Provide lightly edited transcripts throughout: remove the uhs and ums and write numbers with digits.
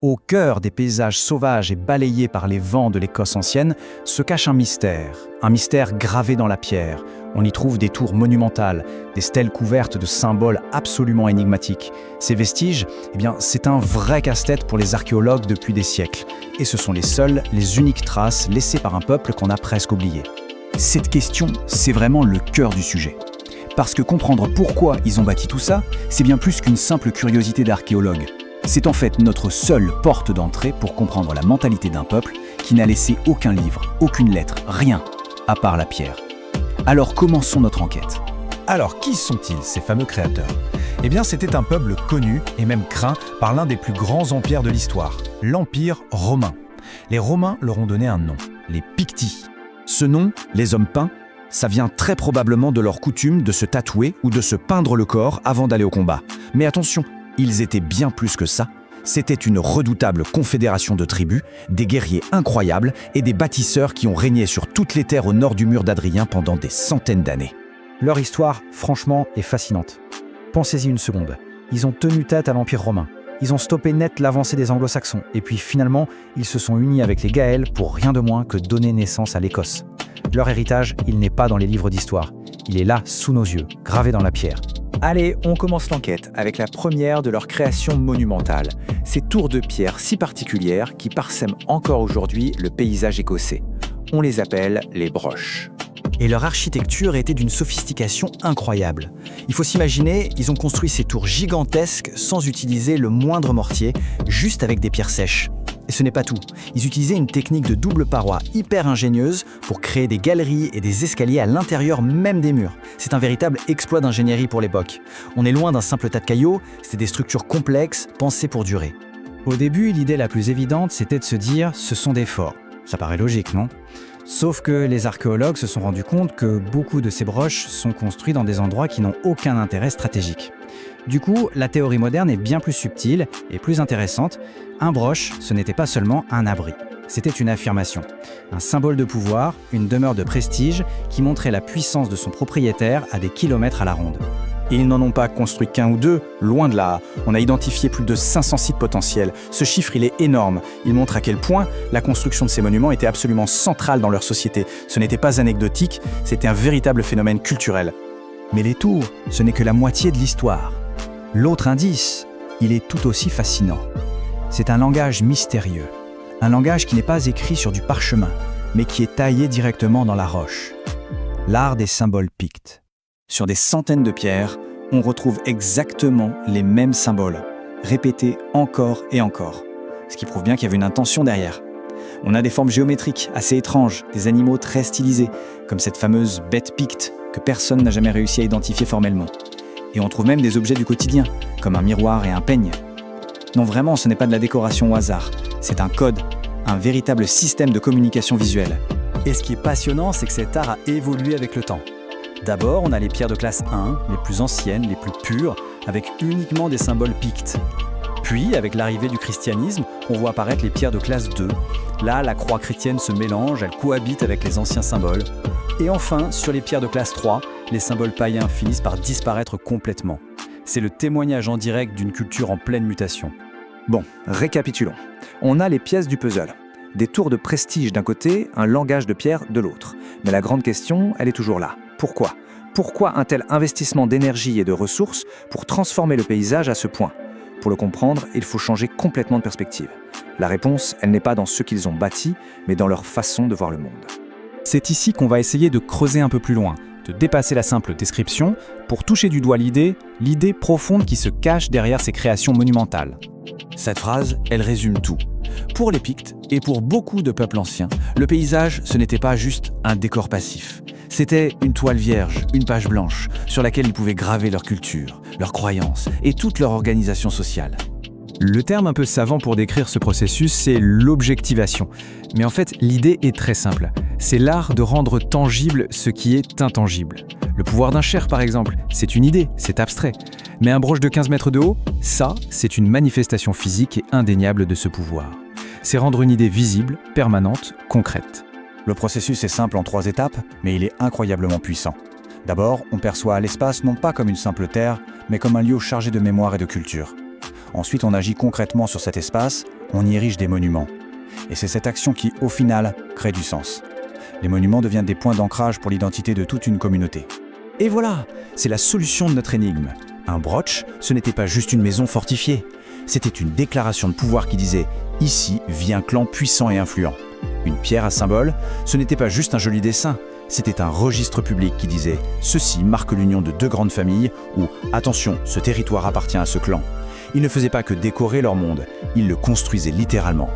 Au cœur des paysages sauvages et balayés par les vents de l'Écosse ancienne se cache un mystère gravé dans la pierre. On y trouve des tours monumentales, des stèles couvertes de symboles absolument énigmatiques. Ces vestiges, c'est un vrai casse-tête pour les archéologues depuis des siècles. Et ce sont les uniques traces laissées par un peuple qu'on a presque oublié. Cette question, c'est vraiment le cœur du sujet. Parce que comprendre pourquoi ils ont bâti tout ça, c'est bien plus qu'une simple curiosité d'archéologue. C'est en fait notre seule porte d'entrée pour comprendre la mentalité d'un peuple qui n'a laissé aucun livre, aucune lettre, rien, à part la pierre. Alors commençons notre enquête. Alors, qui sont-ils, ces fameux créateurs ? C'était un peuple connu et même craint par l'un des plus grands empires de l'histoire, l'Empire romain. Les Romains leur ont donné un nom, les Picti. Ce nom, les hommes peints, ça vient très probablement de leur coutume de se tatouer ou de se peindre le corps avant d'aller au combat. Mais attention, ils étaient bien plus que ça. C'était une redoutable confédération de tribus, des guerriers incroyables et des bâtisseurs qui ont régné sur toutes les terres au nord du mur d'Adrien pendant des centaines d'années. Leur histoire, franchement, est fascinante. Pensez-y une seconde. Ils ont tenu tête à l'Empire romain. Ils ont stoppé net l'avancée des Anglo-Saxons. Et puis finalement, ils se sont unis avec les Gaëls pour rien de moins que donner naissance à l'Écosse. Leur héritage, il n'est pas dans les livres d'histoire. Il est là, sous nos yeux, gravé dans la pierre. Allez, on commence l'enquête avec la première de leurs créations monumentales. Ces tours de pierre si particulières qui parsèment encore aujourd'hui le paysage écossais. On les appelle les broches. Et leur architecture était d'une sophistication incroyable. Il faut s'imaginer, ils ont construit ces tours gigantesques sans utiliser le moindre mortier, juste avec des pierres sèches. Et ce n'est pas tout. Ils utilisaient une technique de double paroi hyper ingénieuse pour créer des galeries et des escaliers à l'intérieur même des murs. C'est un véritable exploit d'ingénierie pour l'époque. On est loin d'un simple tas de cailloux, c'était des structures complexes, pensées pour durer. Au début, l'idée la plus évidente, c'était de se dire « ce sont des forts ». Ça paraît logique, non ? Sauf que les archéologues se sont rendus compte que beaucoup de ces broches sont construits dans des endroits qui n'ont aucun intérêt stratégique. Du coup, la théorie moderne est bien plus subtile et plus intéressante. Un broche, ce n'était pas seulement un abri. C'était une affirmation, un symbole de pouvoir, une demeure de prestige qui montrait la puissance de son propriétaire à des kilomètres à la ronde. Et ils n'en ont pas construit qu'un ou deux, loin de là. On a identifié plus de 500 sites potentiels. Ce chiffre, il est énorme. Il montre à quel point la construction de ces monuments était absolument centrale dans leur société. Ce n'était pas anecdotique, c'était un véritable phénomène culturel. Mais les tours, ce n'est que la moitié de l'histoire. L'autre indice, il est tout aussi fascinant. C'est un langage mystérieux. Un langage qui n'est pas écrit sur du parchemin, mais qui est taillé directement dans la roche. L'art des symboles pictes. Sur des centaines de pierres, on retrouve exactement les mêmes symboles, répétés encore et encore. Ce qui prouve bien qu'il y avait une intention derrière. On a des formes géométriques assez étranges, des animaux très stylisés, comme cette fameuse bête picte que personne n'a jamais réussi à identifier formellement. Et on trouve même des objets du quotidien, comme un miroir et un peigne. Non, vraiment, ce n'est pas de la décoration au hasard. C'est un code, un véritable système de communication visuelle. Et ce qui est passionnant, c'est que cet art a évolué avec le temps. D'abord, on a les pierres de classe 1, les plus anciennes, les plus pures, avec uniquement des symboles pictes. Puis, avec l'arrivée du christianisme, on voit apparaître les pierres de classe 2. Là, la croix chrétienne se mélange, elle cohabite avec les anciens symboles. Et enfin, sur les pierres de classe 3, les symboles païens finissent par disparaître complètement. C'est le témoignage en direct d'une culture en pleine mutation. Bon, récapitulons. On a les pièces du puzzle. Des tours de prestige d'un côté, un langage de pierre de l'autre. Mais la grande question, elle est toujours là. Pourquoi ? Pourquoi un tel investissement d'énergie et de ressources pour transformer le paysage à ce point ? Pour le comprendre, il faut changer complètement de perspective. La réponse, elle n'est pas dans ce qu'ils ont bâti, mais dans leur façon de voir le monde. C'est ici qu'on va essayer de creuser un peu plus loin, de dépasser la simple description pour toucher du doigt l'idée profonde qui se cache derrière ces créations monumentales. Cette phrase, elle résume tout. Pour les Pictes et pour beaucoup de peuples anciens, le paysage, ce n'était pas juste un décor passif. C'était une toile vierge, une page blanche, sur laquelle ils pouvaient graver leur culture, leurs croyances et toute leur organisation sociale. Le terme un peu savant pour décrire ce processus, c'est l'objectivation. Mais en fait, l'idée est très simple. C'est l'art de rendre tangible ce qui est intangible. Le pouvoir d'un chef, par exemple, c'est une idée, c'est abstrait. Mais un broche de 15 mètres de haut, ça, c'est une manifestation physique et indéniable de ce pouvoir. C'est rendre une idée visible, permanente, concrète. Le processus est simple en 3 étapes, mais il est incroyablement puissant. D'abord, on perçoit l'espace non pas comme une simple terre, mais comme un lieu chargé de mémoire et de culture. Ensuite, on agit concrètement sur cet espace on y érige des monuments. Et c'est cette action qui, au final, crée du sens. Les monuments deviennent des points d'ancrage pour l'identité de toute une communauté. Et voilà, c'est la solution de notre énigme. Un broch, ce n'était pas juste une maison fortifiée. C'était une déclaration de pouvoir qui disait « Ici vit un clan puissant et influent ». Une pierre à symbole, ce n'était pas juste un joli dessin. C'était un registre public qui disait « Ceci marque l'union de deux grandes familles » ou « Attention, ce territoire appartient à ce clan ». Ils ne faisaient pas que décorer leur monde, ils le construisaient littéralement.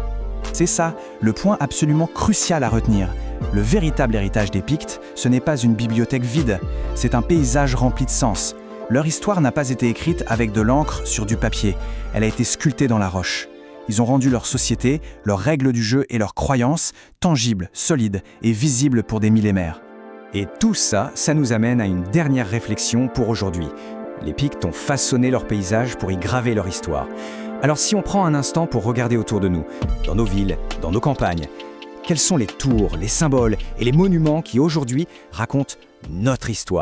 C'est ça, le point absolument crucial à retenir. Le véritable héritage des Pictes, ce n'est pas une bibliothèque vide, c'est un paysage rempli de sens. Leur histoire n'a pas été écrite avec de l'encre sur du papier, elle a été sculptée dans la roche. Ils ont rendu leur société, leurs règles du jeu et leurs croyances tangibles, solides et visibles pour des millénaires. Et tout ça, ça nous amène à une dernière réflexion pour aujourd'hui. Les Pictes ont façonné leur paysage pour y graver leur histoire. Alors si on prend un instant pour regarder autour de nous, dans nos villes, dans nos campagnes, quels sont les tours, les symboles et les monuments qui aujourd'hui racontent notre histoire ?